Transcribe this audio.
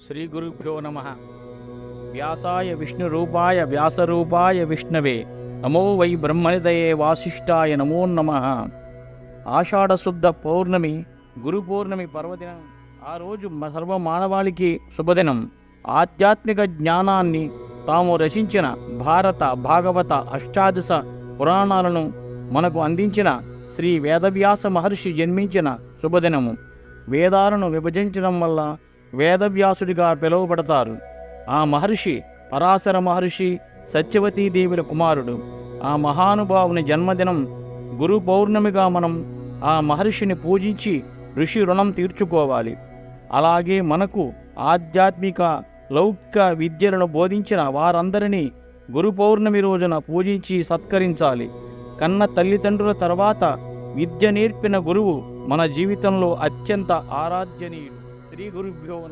శ్రీ గురుభ్యో నమః. వ్యాసాయ విష్ణురూపాయ వ్యాసరూపాయ విష్ణవే నమో వై బ్రహ్మనిదయే వాసిష్ఠాయ నమో నమః. ఆషాఢశుద్ధ పౌర్ణమి, గురు పౌర్ణమి పర్వదినం. ఆ రోజు సర్వ మానవాళికి శుభదినం. ఆధ్యాత్మిక జ్ఞానాన్ని తాము రచించిన భారత భాగవత అష్టాదశ పురాణాలను మనకు అందించిన శ్రీ వేదవ్యాస మహర్షి జన్మించిన శుభదినము. వేదాలను విభజించడం వల్ల వేదవ్యాసుడిగా పిలువబడతారు. ఆ మహర్షి పరాశర మహర్షి సత్యవతీదేవుల కుమారుడు. ఆ మహానుభావుని జన్మదినం గురు పౌర్ణమిగా మనం ఆ మహర్షిని పూజించి ఋషి రుణం తీర్చుకోవాలి. అలాగే మనకు ఆధ్యాత్మిక లౌకిక విద్యలను బోధించిన వారందరినీ గురు పౌర్ణమి రోజున పూజించి సత్కరించాలి. కన్న తల్లిదండ్రుల తర్వాత విద్య నేర్పిన గురువు మన జీవితంలో అత్యంత ఆరాధ్యనీయుడు. శ్రీ గురుభ్యో నమః.